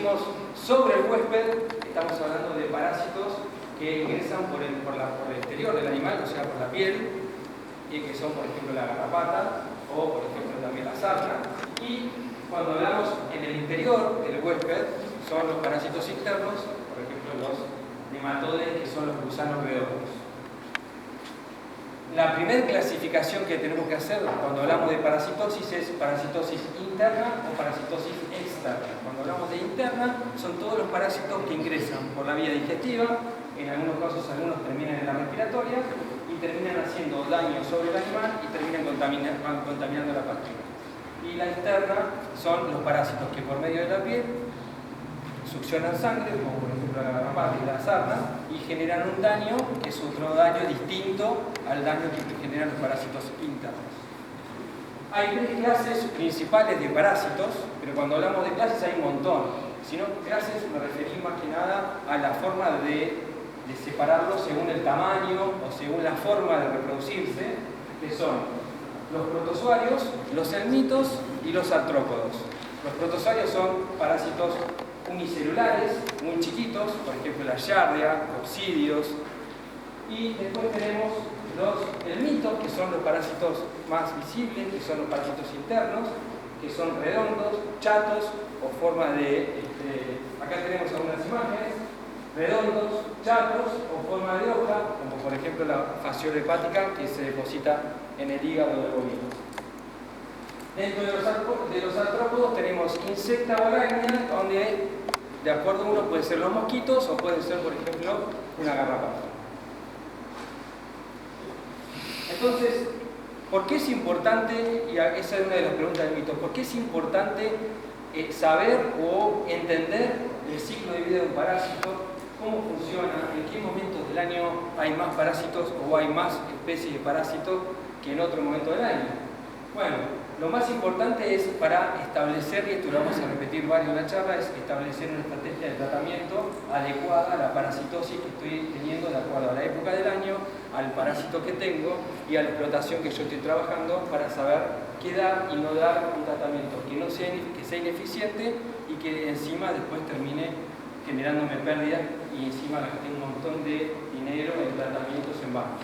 decimos sobre el huésped, estamos hablando de parásitos que ingresan por el exterior del animal, o sea, por la piel, y que son, por ejemplo, la garrapata o, por ejemplo, también la sarna. Y cuando hablamos en el interior del huésped, son los parásitos internos, por ejemplo, los nematodes, que son los gusanos redondos. La primera clasificación que tenemos que hacer cuando hablamos de parasitosis es parasitosis interna o parasitosis externa. Cuando hablamos de interna, son todos los parásitos que ingresan por la vía digestiva, en algunos casos algunos terminan en la respiratoria y terminan haciendo daño sobre el animal y terminan contaminando la pastura. Y la externa son los parásitos que por medio de la piel succionan sangre, como por ejemplo la garrapata y la sarna, y generan un daño que es otro daño distinto al daño que generan los parásitos internos. Hay tres clases principales de parásitos, pero cuando hablamos de clases hay un montón. Si no clases, me referí más que nada a la forma de separarlos según el tamaño o según la forma de reproducirse, que son los protozoarios, los helmintos y los artrópodos. Los protozoarios son parásitos unicelulares, muy chiquitos, por ejemplo la giardia, coccidios, y después tenemos los helmintos, que son los parásitos más visibles, que son los parásitos internos, que son redondos, chatos o forma de, acá tenemos algunas imágenes, redondos, chatos o forma de hoja, como por ejemplo la fasciola hepática que se deposita en el hígado del bovino. Dentro de los artrópodos tenemos insecta o arácnida, donde de acuerdo a uno puede ser los mosquitos o puede ser, por ejemplo, una garrapata. Entonces, ¿por qué es importante, y esa es una de las preguntas del mito, por qué es importante saber o entender el ciclo de vida de un parásito, cómo funciona, en qué momentos del año hay más parásitos o hay más especies de parásitos que en otro momento del año? Bueno, lo más importante es para establecer, y esto lo vamos a repetir varios en la charla, es establecer una estrategia de tratamiento adecuada a la parasitosis que estoy teniendo de acuerdo a la época del año, al parásito que tengo y a la explotación que yo estoy trabajando para saber qué dar y no dar un tratamiento que sea ineficiente y que encima después termine generándome pérdidas y encima gasté un montón de dinero en tratamientos en vano.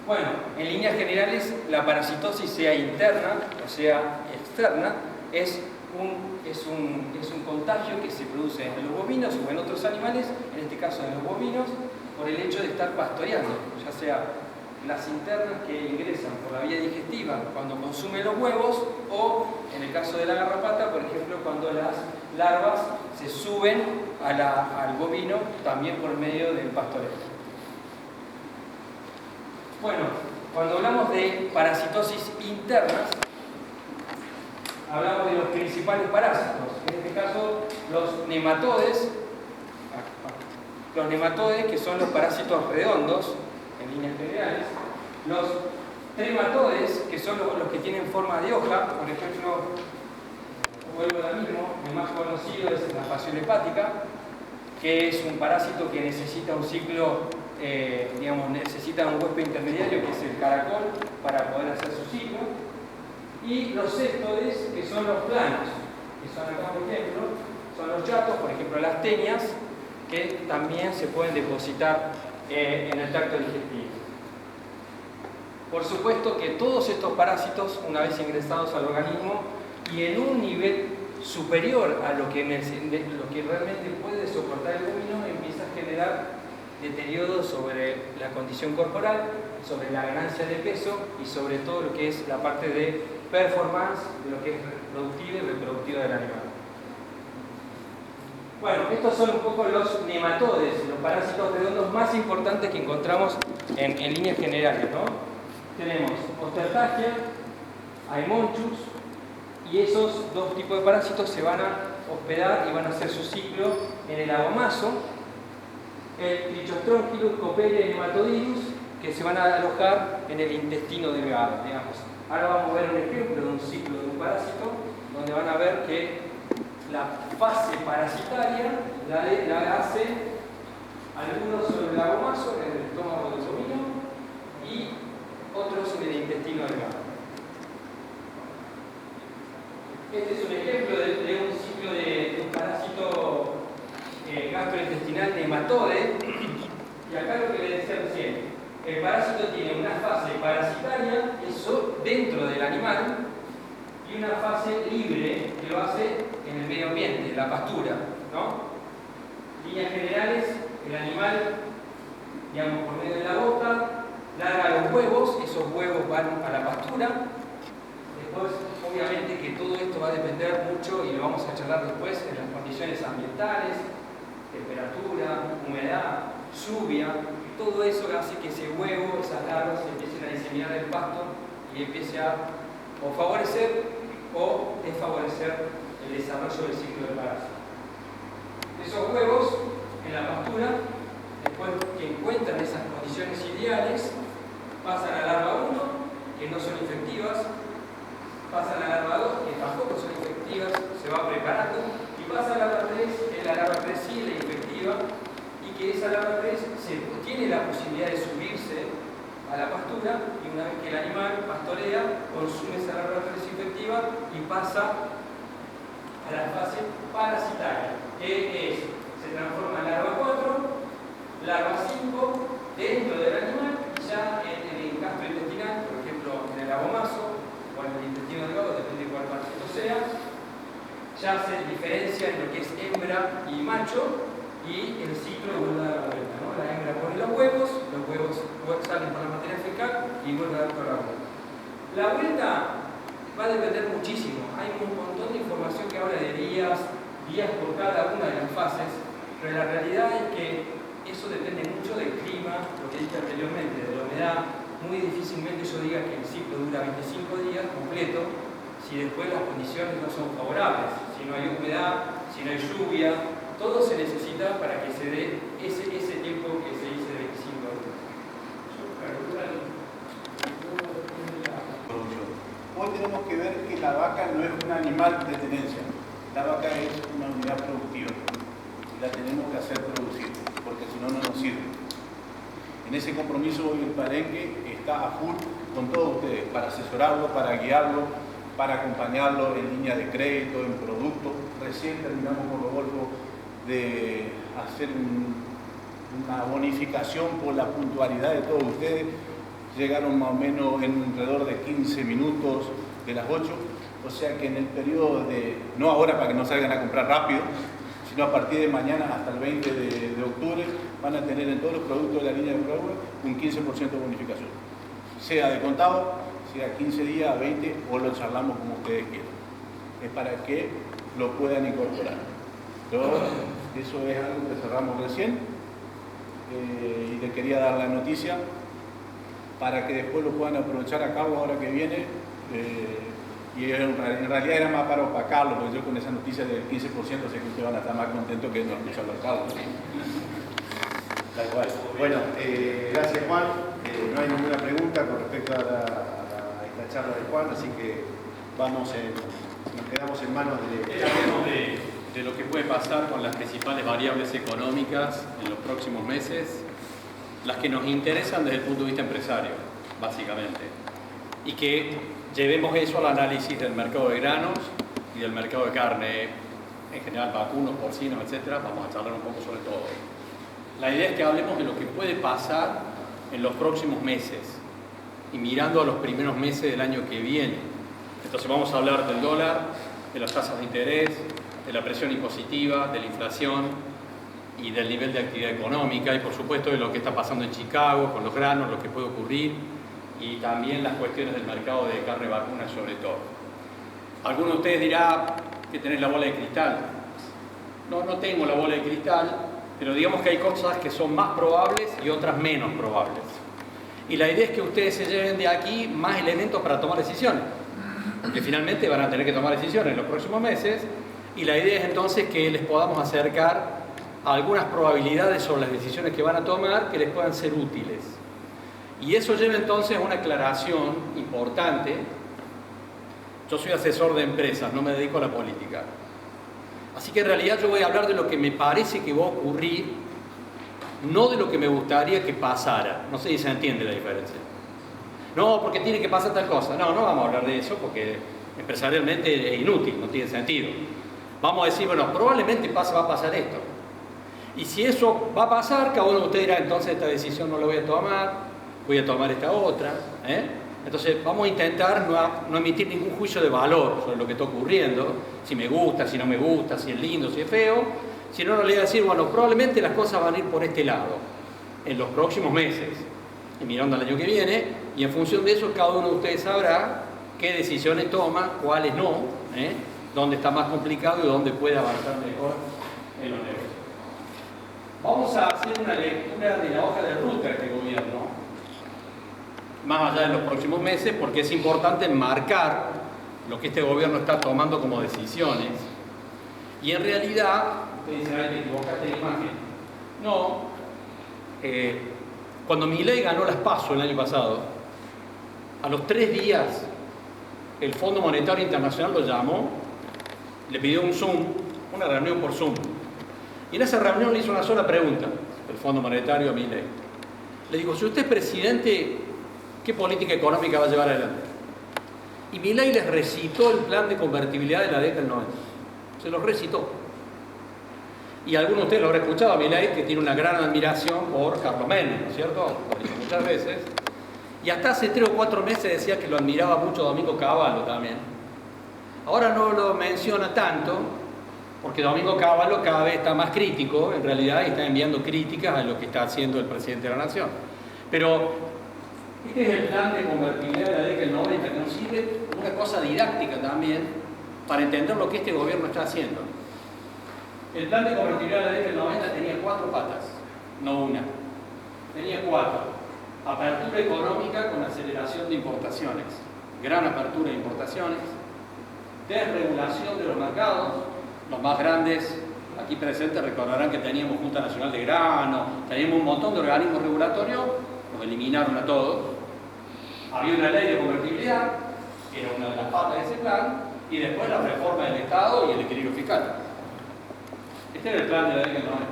Bueno, en líneas generales, la parasitosis, sea interna o sea externa, es un contagio que se produce en los bovinos o en otros animales, en este caso en los bovinos, por el hecho de estar pastoreando, ya sea las internas que ingresan por la vía digestiva cuando consumen los huevos o, en el caso de la garrapata, por ejemplo, cuando las larvas se suben al bovino también por medio del pastoreo. Bueno, cuando hablamos de parasitosis internas, hablamos de los principales parásitos, en este caso los nematodes, que son los parásitos redondos, en líneas generales, los trematodes, que son los que tienen forma de hoja, por ejemplo, vuelvo a lo mismo, el más conocido es la fasciola hepática, que es un parásito que necesita un ciclo, necesita un huésped intermediario, que es el caracol, para poder hacer su ciclo. Y los céstodes, que son los planos, que son acá, por ejemplo, son los chatos, por ejemplo, las tenias, que también se pueden depositar en el tracto digestivo. Por supuesto que todos estos parásitos, una vez ingresados al organismo y en un nivel superior a lo que realmente puede soportar el bovino, empieza a generar deterioro sobre la condición corporal, sobre la ganancia de peso y sobre todo lo que es la parte de performance, de lo que es productiva y reproductiva del animal. Bueno, estos son un poco los nematodes, los parásitos redondos más importantes que encontramos en líneas generales, ¿no? Tenemos Ostertagia, Haemonchus, y esos dos tipos de parásitos se van a hospedar y van a hacer su ciclo en el agomaso, el Trichostronchylus, Copelia y Nematodilus, que se van a alojar en el intestino delgado, digamos. Ahora vamos a ver un ejemplo de un ciclo de un parásito, donde van a ver que la fase parasitaria la hace algunos sobre el agomaso, en el estómago del bovino, y otros en el intestino delgado. Este es un ejemplo de nematode, y acá lo que les decía recién, el parásito tiene una fase parasitaria, eso dentro del animal, y una fase libre que lo hace en el medio ambiente, en la pastura, ¿no? Líneas generales, el animal, digamos, por medio de la boca, larga los huevos, esos huevos van a la pastura. Después, obviamente que todo esto va a depender mucho, y lo vamos a charlar después, en las condiciones ambientales, temperatura, humedad, lluvia. Todo eso hace que ese huevo, esas larvas, se empiecen a diseminar el pasto y empiece a o favorecer o desfavorecer el desarrollo del ciclo del parásito. Esos huevos en la pastura, después que encuentran esas condiciones ideales, pasan a la larva 1, que no son infectivas, pasan a la larva 2, que tampoco son infectivas, se va preparando, y pasa a la larva 3, que es la larva 3 sí, la infectiva, y que esa larva 3 tiene la posibilidad de subirse a la pastura, y una vez que el animal pastorea, consume esa larva 3 infectiva y pasa a la fase parasitaria, que se transforma en larva 4, larva 5, dentro del animal, ya en el castro intestinal, por ejemplo en el abomazo o en el intestino delgado, depende de cuál parásito sea, ya se diferencia en lo que es hembra y macho, y el ciclo vuelve a dar la vuelta, ¿no? La hembra pone los huevos salen por la materia fecal y vuelve a dar toda la vuelta. La vuelta va a depender muchísimo, hay un montón de información que habla de días por cada una de las fases, pero la realidad es que eso depende mucho del clima, lo que dije anteriormente, de la humedad. Muy difícilmente yo diga que el ciclo dura 25 días completo si después las condiciones no son favorables, si no hay humedad, si no hay lluvia, todo se necesita para que se dé ese tiempo que se dice de 25 días. Hoy tenemos que ver que la vaca no es un animal de tenencia, la vaca es una unidad productiva y la tenemos que hacer producir, porque si no, no nos sirve. En ese compromiso hoy el Palenque está a full con todos ustedes, para asesorarlo, para guiarlo, para acompañarlo en línea de crédito, en productos. Recién terminamos con Rodolfo de hacer una bonificación por la puntualidad de todos ustedes. Llegaron más o menos en alrededor de 15 minutos de las 8, o sea que en el periodo de, no ahora para que no salgan a comprar rápido, sino a partir de mañana hasta el 20 de octubre, van a tener en todos los productos de la línea de Broadway un 15% de bonificación. Sea de contado, sea 15 días, 20, o lo charlamos como ustedes quieran. Es para que lo puedan incorporar. Eso es algo que cerramos recién y les quería dar la noticia para que después lo puedan aprovechar a Carlos ahora que viene. Y en realidad era más para opacarlo, porque yo con esa noticia del 15% sé que ustedes van a estar más contentos que no escucharlo a Carlos. Tal cual. Bueno, gracias Juan. No hay ninguna pregunta con respecto a esta charla de Juan, así que nos quedamos en manos de lo que puede pasar con las principales variables económicas en los próximos meses, las que nos interesan desde el punto de vista empresario, básicamente, y que llevemos eso al análisis del mercado de granos y del mercado de carne, en general vacunos, porcinos, etc. Vamos a charlar un poco sobre todo. La idea es que hablemos de lo que puede pasar en los próximos meses y mirando a los primeros meses del año que viene. Entonces vamos a hablar del dólar, de las tasas de interés, de la presión impositiva, de la inflación y del nivel de actividad económica, y por supuesto de lo que está pasando en Chicago con los granos, lo que puede ocurrir, y también las cuestiones del mercado de carne vacuna sobre todo. Alguno de ustedes dirá que tenés la bola de cristal. No tengo la bola de cristal, pero digamos que hay cosas que son más probables y otras menos probables. Y la idea es que ustedes se lleven de aquí más elementos para tomar decisiones, porque finalmente van a tener que tomar decisiones en los próximos meses, y la idea es entonces que les podamos acercar algunas probabilidades sobre las decisiones que van a tomar que les puedan ser útiles. Y eso lleva entonces a una aclaración importante. Yo soy asesor de empresas, no me dedico a la política. Así que en realidad yo voy a hablar de lo que me parece que va a ocurrir, no de lo que me gustaría que pasara. No sé si se entiende la diferencia. No, porque tiene que pasar tal cosa. No vamos a hablar de eso porque empresarialmente es inútil, no tiene sentido. Vamos a decir, bueno, probablemente va a pasar esto. Y si eso va a pasar, cada uno de ustedes dirá, entonces esta decisión no la voy a tomar, voy a tomar esta otra. Entonces vamos a intentar no emitir ningún juicio de valor sobre lo que está ocurriendo, si me gusta, si no me gusta, si es lindo, si es feo, sino en realidad decir, bueno, probablemente las cosas van a ir por este lado en los próximos meses, y mirando al año que viene, y en función de eso cada uno de ustedes sabrá qué decisiones toma, cuáles no, dónde está más complicado y dónde puede avanzar mejor en los negocios. Vamos a hacer una lectura de la hoja de ruta de este gobierno, más allá de los próximos meses, porque es importante marcar lo que este gobierno está tomando como decisiones. Y en realidad, ustedes dicen, ay, te equivocaste de imagen. No, cuando Milei ganó las PASO el año pasado, a los 3 días, el Fondo Monetario Internacional lo llamó, le pidió un Zoom, una reunión por Zoom. Y en esa reunión le hizo una sola pregunta, el Fondo Monetario a Milei. Le dijo, si usted es presidente, ¿qué política económica va a llevar adelante? Y Milei les recitó el plan de convertibilidad de la década del 90. Se los recitó. Y algunos de ustedes lo habrán escuchado a Milei, que tiene una gran admiración por Carlos Menem, ¿no es cierto? Lo dicho muchas veces. Y hasta hace 3 o 4 meses decía que lo admiraba mucho Domingo Cavallo también. Ahora no lo menciona tanto, porque Domingo Cavallo cada vez está más crítico, en realidad, y está enviando críticas a lo que está haciendo el presidente de la Nación. Pero este es el plan de convertibilidad de la década del 90, que nos sirve una cosa didáctica también para entender lo que este gobierno está haciendo. El plan de convertibilidad de la década del 90 tenía 4 patas, no una. Tenía 4. Apertura económica con aceleración de importaciones, gran apertura de importaciones, desregulación de los mercados, los más grandes, aquí presentes recordarán que teníamos Junta Nacional de Grano, teníamos un montón de organismos regulatorios, los eliminaron a todos. Había una ley de convertibilidad, que era una de las patas de ese plan, y después la reforma del Estado y el equilibrio fiscal. Este era el plan de la década del 90.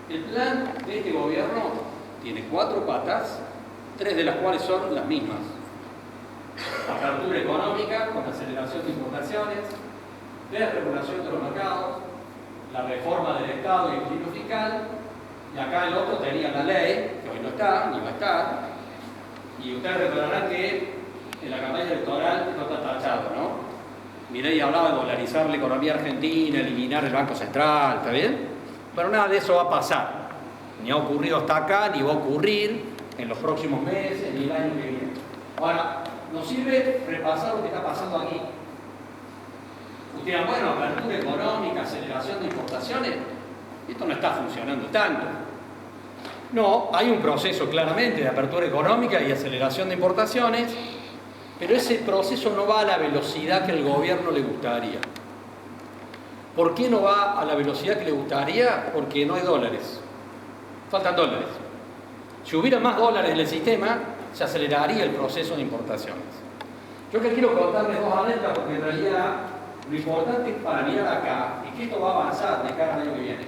El plan de este gobierno tiene 4 patas, 3 de las cuales son las mismas. Apertura económica con aceleración de importaciones, desregulación de los mercados, la reforma del Estado y el equilibrio fiscal, y acá el otro tenía la ley, que hoy no está, ni va a estar, y ustedes recordarán que en la campaña electoral esto está tachado, ¿no? Milei hablaba de dolarizar la economía argentina, eliminar el Banco Central, ¿está bien? Pero nada de eso va a pasar. Ni ha ocurrido hasta acá, ni va a ocurrir en los próximos meses, ni el año que viene. Ahora, nos sirve repasar lo que está pasando aquí. Ustedes dirán, bueno, apertura económica, aceleración de importaciones, esto no está funcionando tanto. No, hay un proceso claramente de apertura económica y aceleración de importaciones, pero ese proceso no va a la velocidad que el gobierno le gustaría. ¿Por qué no va a la velocidad que le gustaría? Porque no hay dólares. Faltan dólares. Si hubiera más dólares en el sistema, se aceleraría el proceso de importaciones. Yo que quiero contarles 2 anécdotas porque en realidad lo importante para mirar acá es que esto va a avanzar de cara al año que viene.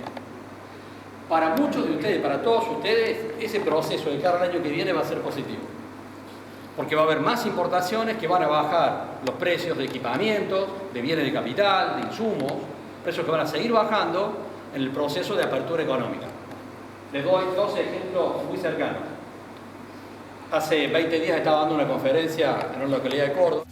Para muchos de ustedes, para todos ustedes, ese proceso de cara al año que viene va a ser positivo. Porque va a haber más importaciones que van a bajar los precios de equipamientos, de bienes de capital, de insumos, precios que van a seguir bajando en el proceso de apertura económica. Les doy 2 ejemplos muy cercanos. Hace 20 días estaba dando una conferencia en una localidad de Córdoba.